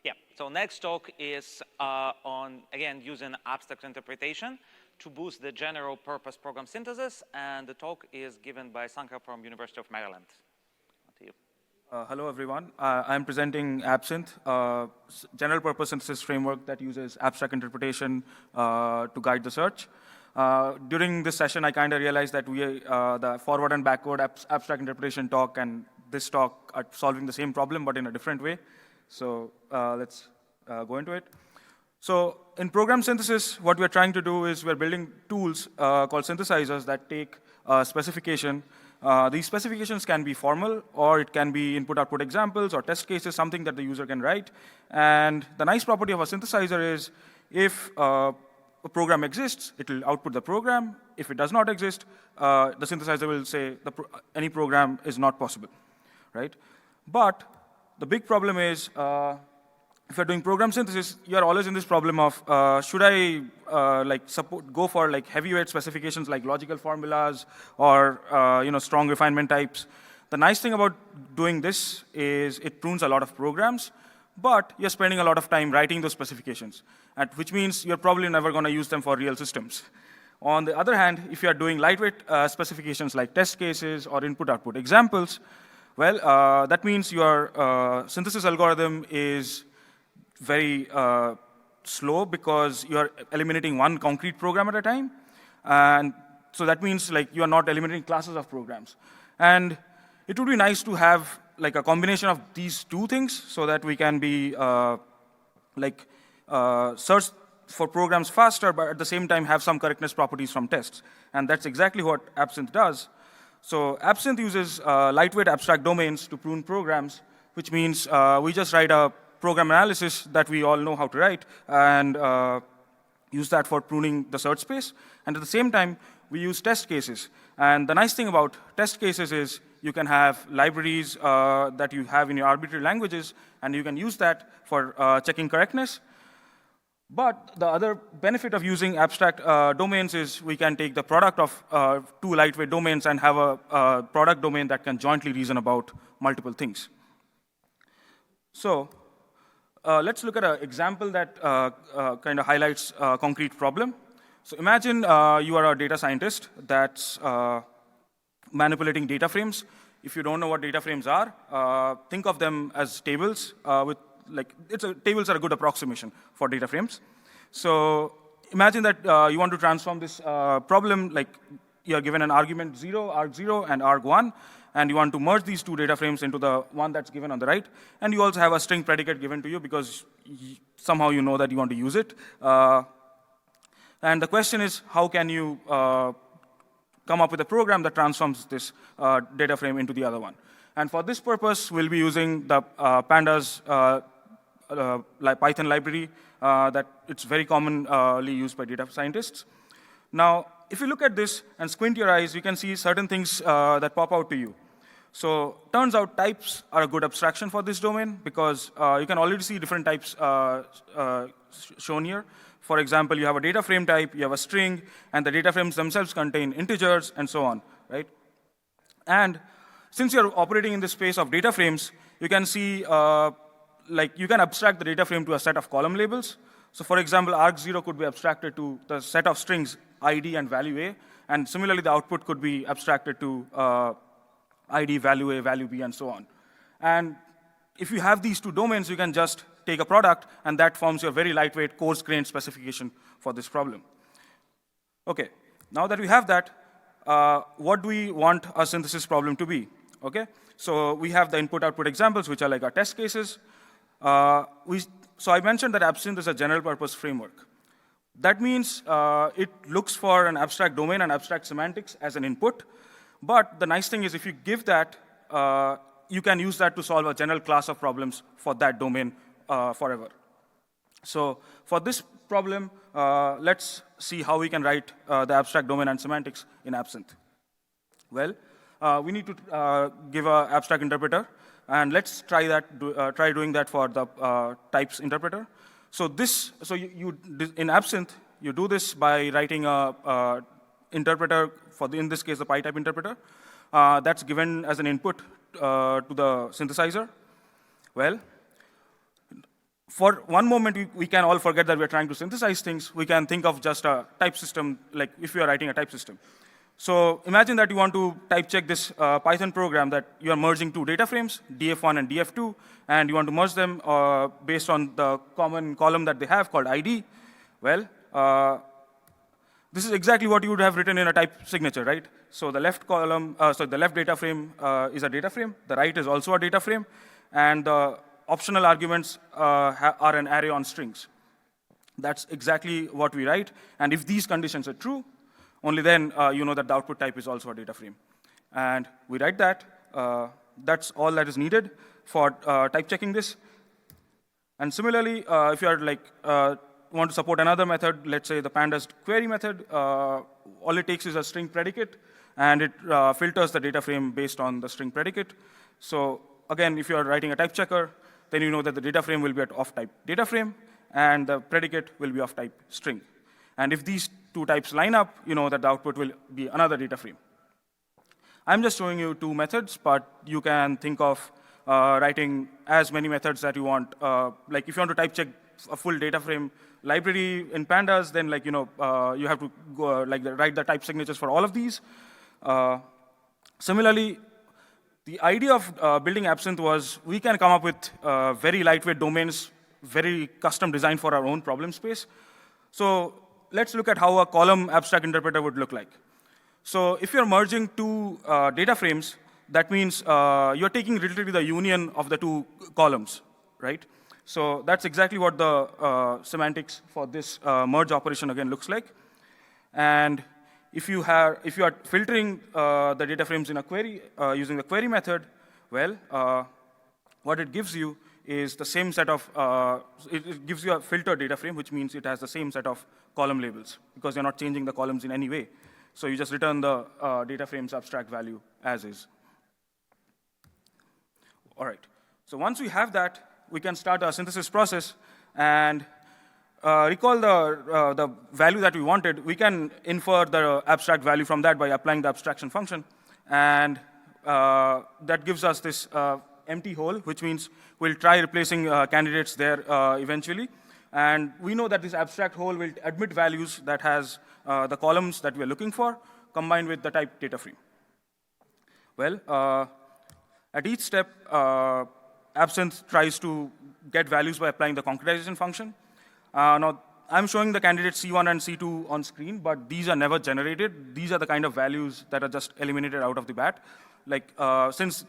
Yeah, so next talk is on, again, using abstract interpretation to boost the general purpose program synthesis, and the talk is given by Sankha from University of Maryland. On to you. Hello, everyone. I'm presenting Absynthe, general purpose synthesis framework that uses abstract interpretation to guide the search. During this session, I kind of realized that the forward and backward abstract interpretation talk and this talk are solving the same problem, but in a different way. So let's go into it. So in program synthesis, what we're trying to do is we're building tools called synthesizers that take specification. These specifications can be formal, or it can be input-output examples or test cases, something that the user can write. And the nice property of a synthesizer is if a program exists, it will output the program. If it does not exist, the synthesizer will say any program is not possible, right? But the big problem is, if you're doing program synthesis, you're always in this problem of, should I go for like heavyweight specifications like logical formulas or strong refinement types? The nice thing about doing this is it prunes a lot of programs, but you're spending a lot of time writing those specifications, which means you're probably never going to use them for real systems. On the other hand, if you're doing lightweight specifications like test cases or input-output examples, well, that means your synthesis algorithm is very slow because you're eliminating one concrete program at a time. And so that means like you are not eliminating classes of programs. And it would be nice to have like a combination of these two things so that we can be search for programs faster, but at the same time have some correctness properties from tests. And that's exactly what Absynthe does. So Absynthe uses lightweight abstract domains to prune programs, which means we just write a program analysis that we all know how to write and use that for pruning the search space. And at the same time, we use test cases. And the nice thing about test cases is you can have libraries that you have in your arbitrary languages, and you can use that for checking correctness. But the other benefit of using abstract domains is we can take the product of two lightweight domains and have a product domain that can jointly reason about multiple things. So let's look at an example that kind of highlights a concrete problem. So imagine you are a data scientist that's manipulating data frames. If you don't know what data frames are, think of them as tables tables are a good approximation for data frames. So imagine that you want to transform this problem, like you're given an argument 0, arg0, and arg1, and you want to merge these two data frames into the one that's given on the right. And you also have a string predicate given to you because somehow you know that you want to use it. And the question is, how can you come up with a program that transforms this data frame into the other one? And for this purpose, we'll be using the pandas Python library that it's very commonly used by data scientists. Now, if you look at this and squint your eyes, you can see certain things that pop out to you. So turns out types are a good abstraction for this domain because you can already see different types shown here. For example, you have a data frame type, you have a string, and the data frames themselves contain integers and so on, right? And since you're operating in the space of data frames, you can see you can abstract the data frame to a set of column labels. So for example, arg0 could be abstracted to the set of strings ID and value A, and similarly the output could be abstracted to ID, value A, value B, and so on. And if you have these two domains, you can just take a product, and that forms your very lightweight, coarse-grained specification for this problem. Okay, now that we have that, what do we want our synthesis problem to be? Okay, so we have the input-output examples, which are like our test cases. So I mentioned that Absynthe is a general-purpose framework. That means it looks for an abstract domain and abstract semantics as an input. But the nice thing is if you give that, you can use that to solve a general class of problems for that domain forever. So for this problem, let's see how we can write the abstract domain and semantics in Absynthe. Well, we need to give an abstract interpreter. And let's try doing that for the types interpreter. So in Absynthe, you do this by writing a interpreter in this case, the PyType interpreter. That's given as an input to the synthesizer. Well, for one moment, we can all forget that we're trying to synthesize things. We can think of just a type system, like if you are writing a type system. So imagine that you want to type check this Python program that you are merging two data frames, df1 and df2, and you want to merge them based on the common column that they have called ID. Well, this is exactly what you would have written in a type signature, right? So the left column, the left data frame is a data frame. The right is also a data frame. And the optional arguments are an array on strings. That's exactly what we write. And if these conditions are true, only then you know that the output type is also a data frame. And we write that. That's all that is needed for type checking this. And similarly, if you are want to support another method, let's say the pandas query method, all it takes is a string predicate, and it filters the data frame based on the string predicate. So again, if you are writing a type checker, then you know that the data frame will be at of type data frame, and the predicate will be of type string. And if these two types line up, you know that the output will be another data frame. I'm just showing you two methods, but you can think of writing as many methods that you want. Like if you want to type check a full data frame library in pandas, then you have to go, write the type signatures for all of these. Similarly, the idea of building Absynthe was we can come up with very lightweight domains, very custom designed for our own problem space. So let's look at how a column abstract interpreter would look like. So if you're merging two data frames, that means you're taking literally the union of the two columns, right? So that's exactly what the semantics for this merge operation again looks like. And if you are filtering the data frames in a query using the query method, well, what it gives you is the same set of, it gives you a filtered data frame, which means it has the same set of column labels, because you're not changing the columns in any way. So you just return the data frame's abstract value as is. All right. So once we have that, we can start our synthesis process and recall the value that we wanted. We can infer the abstract value from that by applying the abstraction function. And that gives us this empty hole, which means we'll try replacing candidates there eventually. And we know that this abstract hole will admit values that has the columns that we're looking for, combined with the type data frame. Well, at each step, Absynthe tries to get values by applying the concretization function. Now, I'm showing the candidates C1 and C2 on screen, but these are never generated. These are the kind of values that are just eliminated out of the bat. Like, since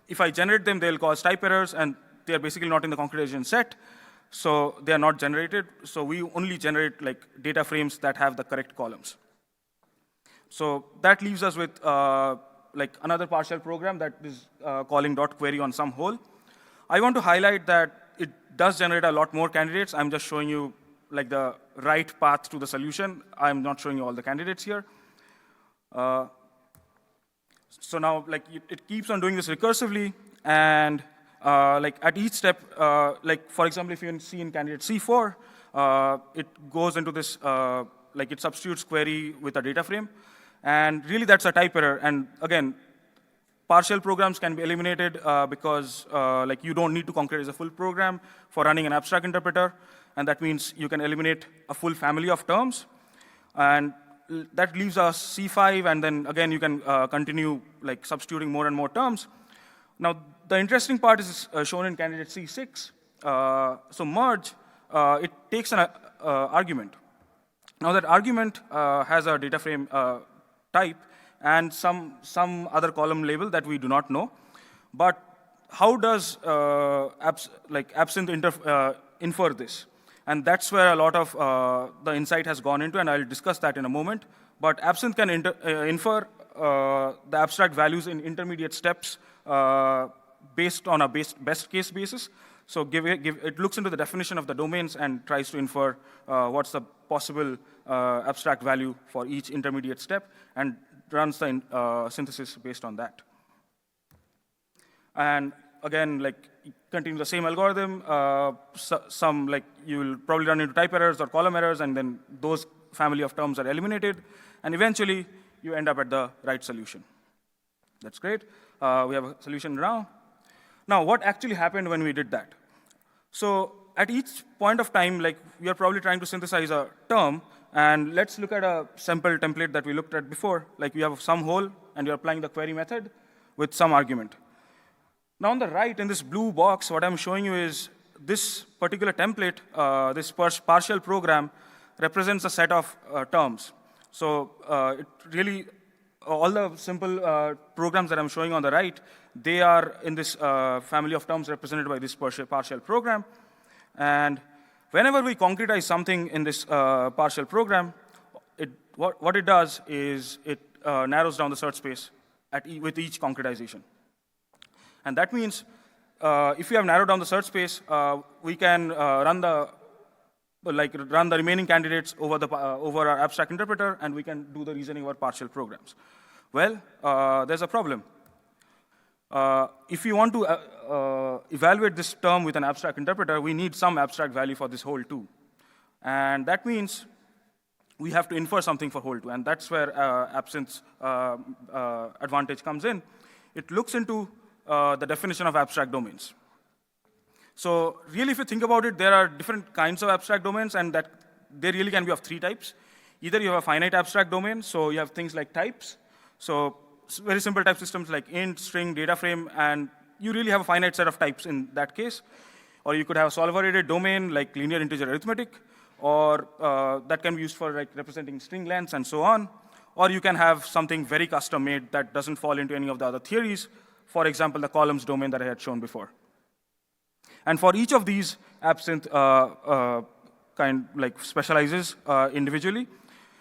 if I generate them, they'll cause type errors, and they're basically not in the concretization set, so they are not generated. So we only generate data frames that have the correct columns. So that leaves us with another partial program that is calling .query on some hole. I want to highlight that it does generate a lot more candidates. I'm just showing you the right path to the solution. I'm not showing you all the candidates here. So now it keeps on doing this recursively, and at each step, for example, if you see in candidate C4, it goes into this, it substitutes query with a data frame. And really, that's a type error. And again, partial programs can be eliminated because you don't need to concretize a full program for running an abstract interpreter. And that means you can eliminate a full family of terms. And that leaves us C5. And then, again, you can continue substituting more and more terms. Now, the interesting part is shown in candidate C6. So merge, it takes an argument. Now, that argument has a data frame type and some other column label that we do not know. But how does Absynthe infer this? And that's where a lot of the insight has gone into, and I'll discuss that in a moment. But Absynthe can infer the abstract values in intermediate steps based on a best case basis. So it looks into the definition of the domains and tries to infer what's the possible abstract value for each intermediate step, and runs the synthesis based on that. And again, continue the same algorithm. You will probably run into type errors or column errors, and then those family of terms are eliminated, and eventually you end up at the right solution. That's great. We have a solution now. Now, what actually happened when we did that? So at each point of time, like we are probably trying to synthesize a term, and let's look at a simple template that we looked at before. Like we have some hole, and you're applying the query method with some argument. Now on the right, in this blue box, what I'm showing you is this particular template, this partial program, represents a set of terms. So it really, all the simple programs that I'm showing on the right, they are in this family of terms represented by this partial program. And whenever we concretize something in this partial program, what it does is it narrows down the search space with each concretization. And that means if we have narrowed down the search space, we can run the remaining candidates over our abstract interpreter, and we can do the reasoning over partial programs. Well, there's a problem. If we want to evaluate this term with an abstract interpreter, we need some abstract value for this whole too. And that means we have to infer something for whole two, and that's where Absynthe's advantage comes in. It looks into the definition of abstract domains. So really, if you think about it, there are different kinds of abstract domains, and that they really can be of three types. Either you have a finite abstract domain, so you have things like types. So very simple type systems like int, string, data frame, and you really have a finite set of types in that case. Or you could have a solver-rated domain like linear integer arithmetic, or that can be used for like representing string lengths and so on. Or you can have something very custom-made that doesn't fall into any of the other theories. For example, the columns domain that I had shown before. And for each of these, Absynthe specializes individually.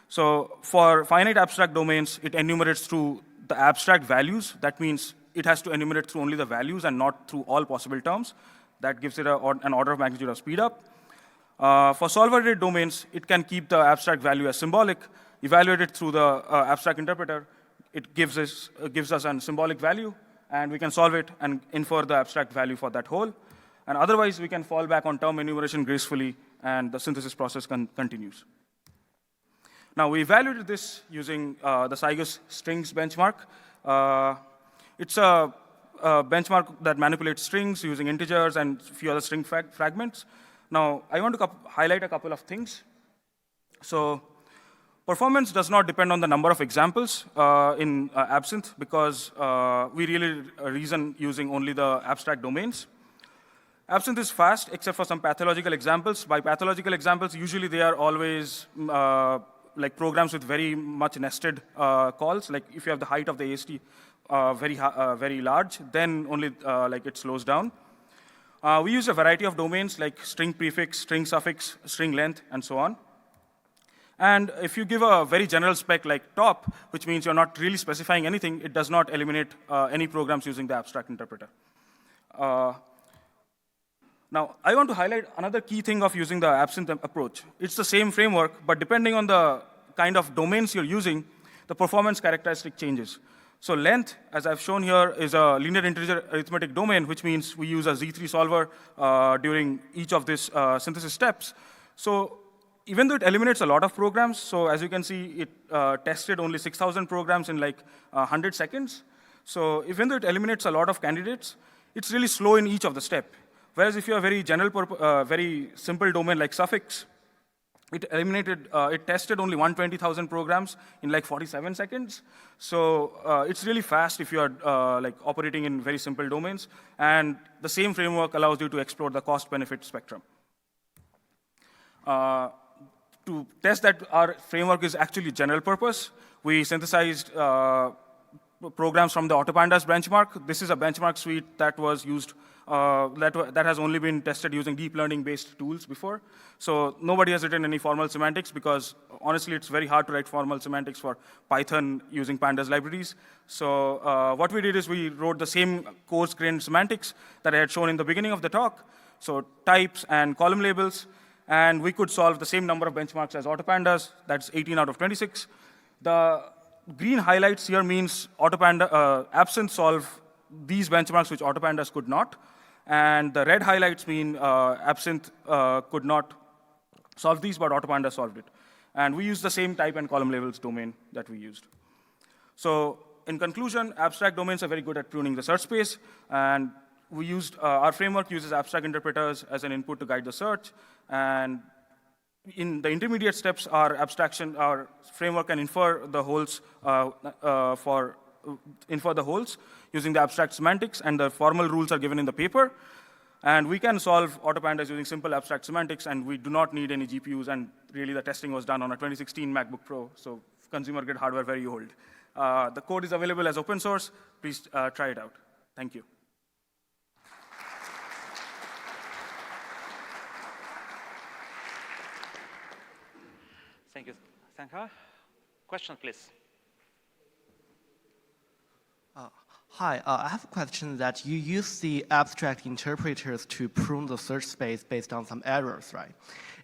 So for finite abstract domains, it enumerates through the abstract values. That means it has to enumerate through only the values and not through all possible terms. That gives it an order of magnitude of speed up. For solver-rated domains, it can keep the abstract value as symbolic, evaluate it through the abstract interpreter. It gives us a symbolic value, and we can solve it and infer the abstract value for that whole. And otherwise, we can fall back on term enumeration gracefully, and the synthesis process continues. Now, we evaluated this using the Cygus strings benchmark. It's a benchmark that manipulates strings using integers and a few other string fragments. Now, I want to highlight a couple of things. So performance does not depend on the number of examples in Absynthe, because we really reason using only the abstract domains. Absynthe is fast, except for some pathological examples. By pathological examples, usually they are always like programs with very much nested calls. Like if you have the height of the AST very large, then only like it slows down. We use a variety of domains like string prefix, string suffix, string length, and so on. And if you give a very general spec like top, which means you're not really specifying anything, it does not eliminate any programs using the abstract interpreter. Now, I want to highlight another key thing of using the Absynthe approach. It's the same framework, but depending on the kind of domains you're using, the performance characteristic changes. So length, as I've shown here, is a linear integer arithmetic domain, which means we use a Z3 solver during each of these synthesis steps. So even though it eliminates a lot of programs, so as you can see, it tested only 6,000 programs in like 100 seconds. So even though it eliminates a lot of candidates, it's really slow in each of the steps. Whereas if you have a very general, very simple domain like suffix, it tested only 120,000 programs in like 47 seconds. So it's really fast if you are like operating in very simple domains. And the same framework allows you to explore the cost-benefit spectrum. To test that our framework is actually general purpose, we synthesized programs from the AutoPandas benchmark. This is a benchmark suite that was used, that has only been tested using deep learning-based tools before. So nobody has written any formal semantics, because honestly, it's very hard to write formal semantics for Python using pandas libraries. So what we did is we wrote the same coarse-grained semantics that I had shown in the beginning of the talk. So types and column labels, and we could solve the same number of benchmarks as AutoPandas. That's 18 out of 26. The green highlights here means Absynthe solve these benchmarks which AutoPandas could not. And the red highlights mean Absynthe could not solve these, but AutoPandas solved it. And we used the same type and column labels domain that we used. So in conclusion, abstract domains are very good at pruning the search space. And we used, our framework uses abstract interpreters as an input to guide the search. And in the intermediate steps, our framework can infer the holes using the abstract semantics, and the formal rules are given in the paper. And we can solve autopandas using simple abstract semantics, and we do not need any GPUs, and really the testing was done on a 2016 MacBook Pro, so consumer-grade hardware, very old. The code is available as open source. Please try it out. Thank you. Thank you, Sankha. Question, please. Hi, I have a question that you use the abstract interpreters to prune the search space based on some errors, right?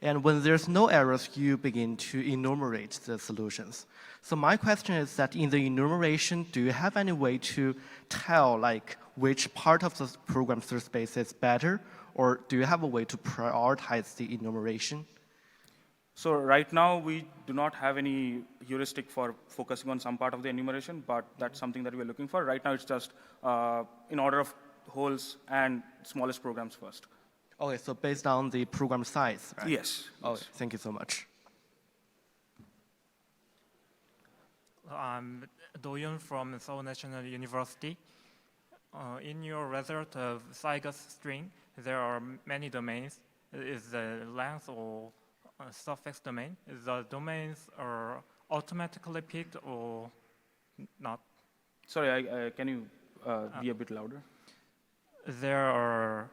And when there's no errors, you begin to enumerate the solutions. So my question is that in the enumeration, do you have any way to tell like which part of the program search space is better, or do you have a way to prioritize the enumeration? So right now, we do not have any heuristic for focusing on some part of the enumeration, but that's something that we're looking for. Right now, it's just in order of holes and smallest programs first. Okay, so based on the program size, right? Yes. Okay, thank you so much. I'm Doyun from Seoul National University. In your result of Cygus string, there are many domains. Is the length or suffix domain? The domains are automatically picked or not? Sorry, can you be a bit louder? There are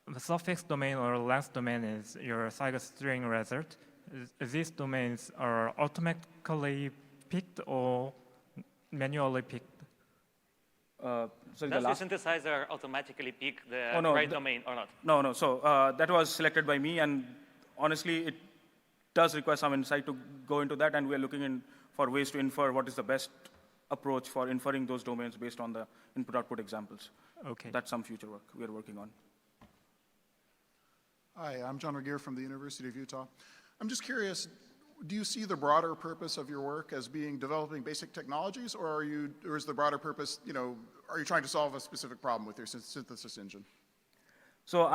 the suffix domain or length domain is your Cygus string result. These domains are automatically picked or manually picked? So Does the synthesizer automatically pick the right domain or not? No. So that was selected by me, and honestly, it does require some insight to go into that, and we're looking for ways to infer what is the best approach for inferring those domains based on the input-output examples. Okay. That's some future work we're working on. Hi, I'm John Regier from the University of Utah. I'm just curious, do you see the broader purpose of your work as being developing basic technologies, or is the broader purpose, are you trying to solve a specific problem with your synthesis engine? So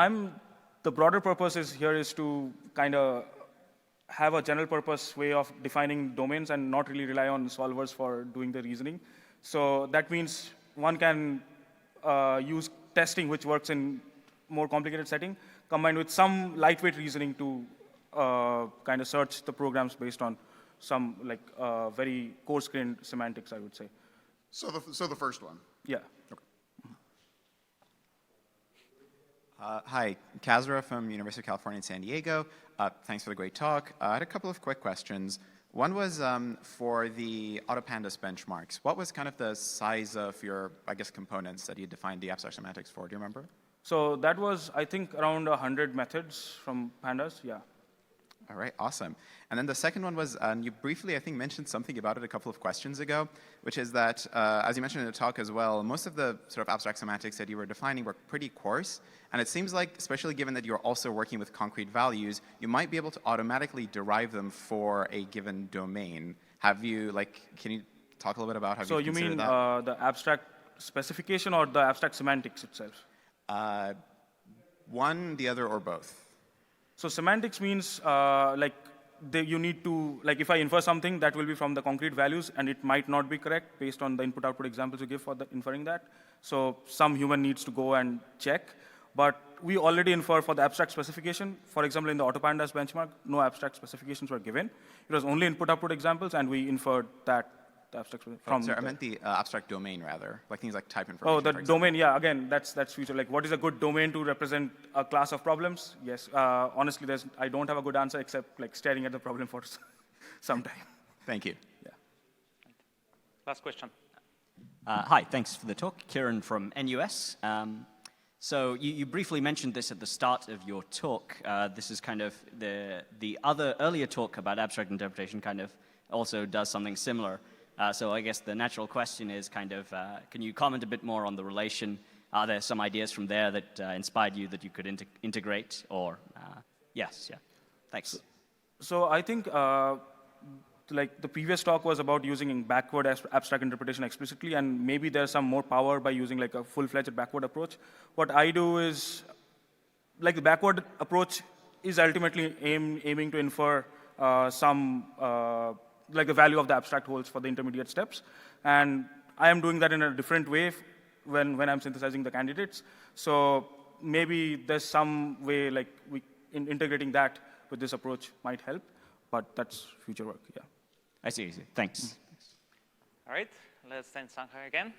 the broader purpose is to kind of have a general purpose way of defining domains and not really rely on solvers for doing the reasoning. So that means one can use testing, which works in more complicated setting, combined with some lightweight reasoning to kind of search the programs based on some very coarse-grained semantics, I would say. So the first one? Yeah. Okay. Hi, Kazra from University of California in San Diego. Thanks for the great talk. I had a couple of quick questions. One was for the AutoPandas benchmarks. What was kind of the size of your, components that you defined the abstract semantics for? Do you remember? So that was, I think, around 100 methods from pandas, yeah. All right, awesome. And then the second one was, you briefly, I think, mentioned something about it a couple of questions ago, which is that, as you mentioned in the talk as well, most of the sort of abstract semantics that you were defining were pretty coarse. And it seems like, especially given that you're also working with concrete values, you might be able to automatically derive them for a given domain. Have you, can you talk a little bit about how you consider that? So you mean the abstract specification or the abstract semantics itself? One, the other, or both? So semantics means you need to, if I infer something, that will be from the concrete values, and it might not be correct based on the input-output examples you give for inferring that. So some human needs to go and check. But we already infer for the abstract specification. For example, in the AutoPandas benchmark, no abstract specifications were given. It was only input-output examples, and we inferred that. The abstract from sorry, I meant the abstract domain, rather, like things like type information. Oh, the domain, yeah, again, that's future. What is a good domain to represent a class of problems? Yes, honestly, I don't have a good answer except staring at the problem for some time. Thank you. Yeah. Last question. Hi, thanks for the talk. Kieran from NUS. So you briefly mentioned this at the start of your talk. This is kind of the other earlier talk about abstract interpretation kind of also does something similar. So I guess the natural question is kind of, can you comment a bit more on the relation? Are there some ideas from there that inspired you that you could integrate? Or yes, yeah. Thanks. So I think like the previous talk was about using backward abstract interpretation explicitly, and maybe there's some more power by using like a full-fledged backward approach. What I do is, like the backward approach is ultimately aiming to infer like the value of the abstract holds for the intermediate steps. And I am doing that in a different way when I'm synthesizing the candidates. So maybe there's some way like integrating that with this approach might help, but that's future work, yeah. I see. Thanks. All right, let's thank Sankha again.